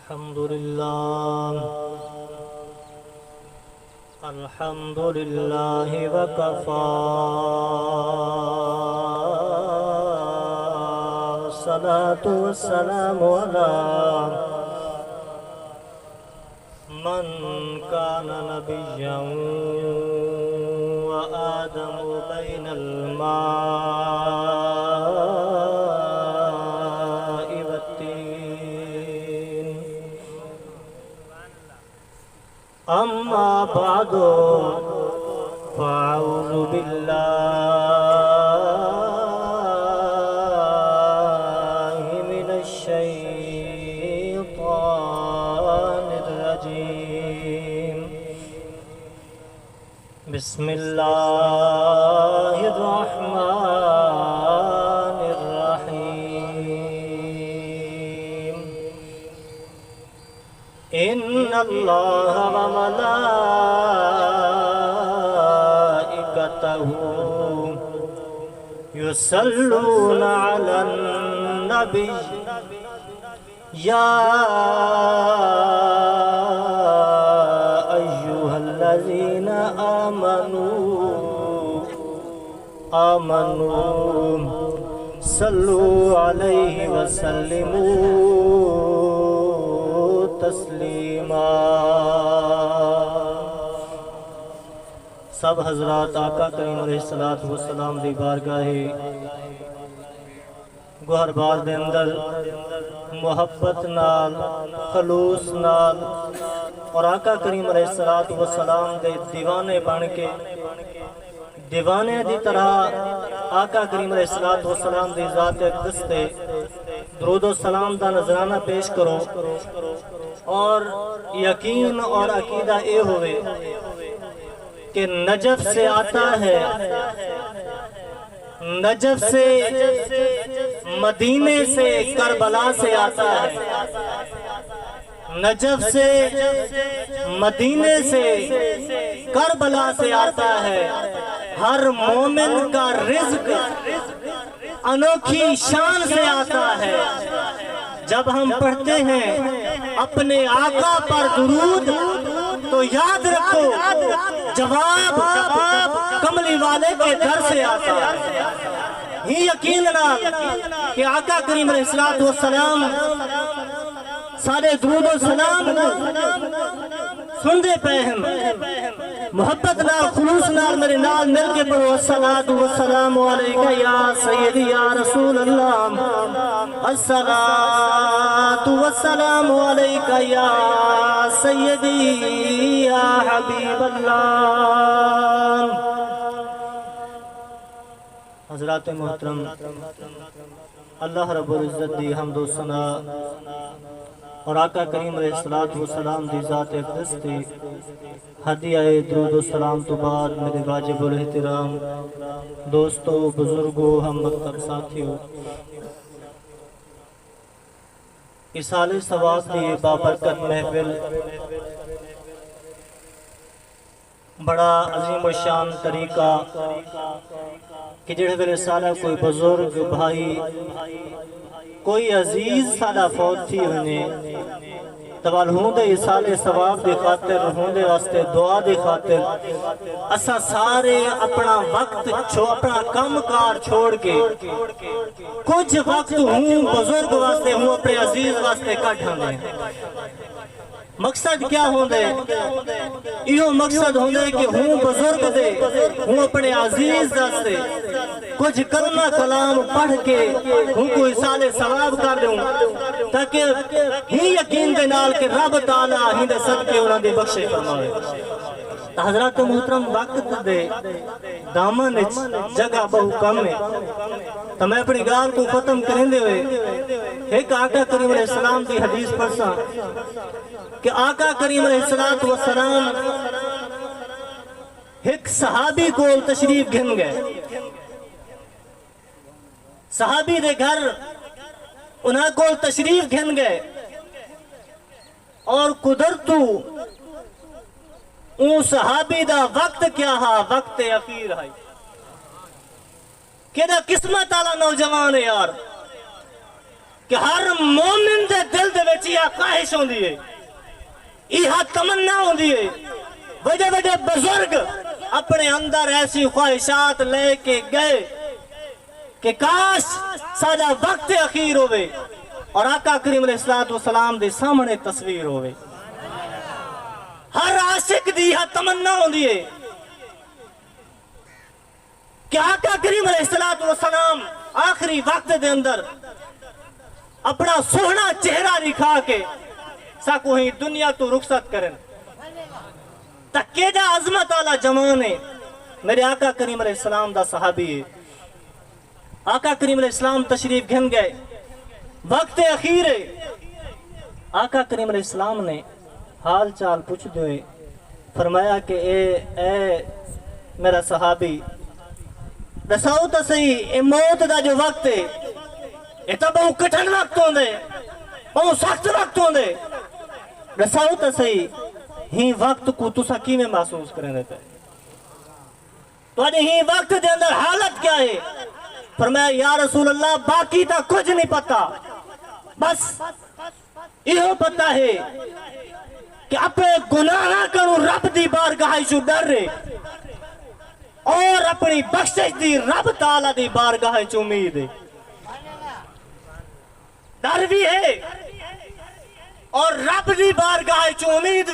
الحمد لله الحمد لله وكفى الصلاة والسلام على من كان نبيا وآدم بين الماء والتين أما بعد فأعوذ بالله من الشيطان الرجيم بسم الله الرحمن الرحيم إن الله وملائكته يصلون على النبي يا أيها الذين آمنوا صلوا عليه وسلموا تسلیما۔ سب حضرات آقا کریم علیہ السلام دی بارگاہ گوہر بار دے اندر محبت نال خلوص نال اور آقا کریم علیہ السلام دے دیوانے بن کے دیوانے دی طرح آقا کریم علیہ السلام دی ذات اقدس تے درود و سلام دا نذرانہ پیش کرو اور یقین اور عقیدہ اے ہوئے کہ نجف سے آتا ہے، نجف سے مدینے سے کربلا سے آتا ہے، نجف سے مدینے سے کربلا سے آتا ہے۔ ہر مومن کا رزق انوکھی شان سے آتا ہے۔ جب ہم پڑھتے ہیں اپنے آقا پر درود تو یاد رکھو جواب کملی والے کے در سے آتا ہے۔ ہی یقین رہا کہ آقا کریم علیہ السلام سارے درود و سلام سندے پہ ہیں، محبت نال خلوص نال میرے نال مل کے پڑھو الصلاۃ والسلام علیکہ یا سیدی یا رسول اللہ، الصلاۃ والسلام علیکہ یا سیدی یا حبیب اللہ۔ حضرات محترم، اللہ رب العزت دی حمد و ثنا اور آقا کریم علیہ السلام دی ذات اقدس دی ہدیہ درود و سلام تو بعد میرے واجب الاحترام دوستو، بزرگو، ہم مکتب ساتھیو، اصال ثواب دی بابرکت محفل بڑا عظیم و شان طریقہ کہ جڑے ویلے سارا کوئی بزرگ بھائی کوئی عزیز سارا فوت تھی ہونے توال ہوندے اصال ثواب دی خاطر ہوندے واسطے دعا دی خاطر اسا سارے اپنا وقت اپنا کم کار چھوڑ کے کچھ وقت ہوں بزرگ واسطے ہوں اپنے عزیز واسطے کٹ ہمیں۔ مقصد کیا ہوندے؟ یہ مقصد ہوندے کہ ہوں بزرگ دے ہوں اپنے عزیز واسطے کچھ کلمہ کلام پڑھ کے ہوں کو اصال ثواب کر دوں تاکہ ہی یقین دے نال کہ رب تعالیٰ ہی دے صدقے انہاں دی بخشے فرمائے۔ حضرات محترم، وقت دے دامن جگہ بہو کم ہے تو میں اپنی گال کو ختم کریں دے ہوئے ایک آقا کریم علیہ السلام دی حدیث پڑھسا کہ آقا کریم علیہ السلام ایک صحابی کو تشریف گھن گئے، صحابی دے گھر انہاں کو تشریف گھن گئے اور قدرتو اون صحابی دا وقت کیا ہا، وقت اخیر ہے کہ دا قسمت آلا نوجوان ہے یار۔ کہ ہر مومن دے دل دے وچ یہ خواہش ہوندی ہے، یہ تمنا ہوندی ہے۔ بڑے بڑے بزرگ اپنے اندر ایسی خواہشات لے کے گئے کہ کاش ساڈا وقت اخیر ہوئے اور آقا کریم علیہ السلام دے سامنے تصویر ہوئے۔ ہر عاشق دی یہ تمنا ہوندی ہے کہ آقا کریم علیہ السلام آخری وقت دے اندر اپنا سوہنا چہرہ دکھا کے ساکو ہی دنیا تو رخصت کرن۔ تکے جا عظمت والا جوان ہے، میرے آقا کریم علیہ السلام دا صحابی ہے۔ آقا کریم علیہ السلام تشریف گھن گئے، وقت اخیر ہے۔ آقا کریم علیہ السلام نے حال چال پوچھ دوئے، فرمایا کہ اے میرا صحابی دساؤ تو صحیح، اے موت دا جو وقت ہے یہ تو بہت کٹھن وقت ہوندے، بہت سخت وقت ہوندے، دساؤ تو صحیح ہی وقت کو تسا کی میں محسوس کریں دیتے تو آج ہی وقت دے اندر حالت کیا ہے؟ فرمایا یا رسول اللہ باقی تا کچھ نہیں پتا، بس یہ پتا ہے کہ اپنے گناہ نہ کروں رب دی بارگاہ چوں ڈر رہے اور اپنی بخشش دی رب تعالیٰ دی بارگاہ چوں امید ہے۔ ڈر بھی ہے اور رب دی بارگاہ چوں امید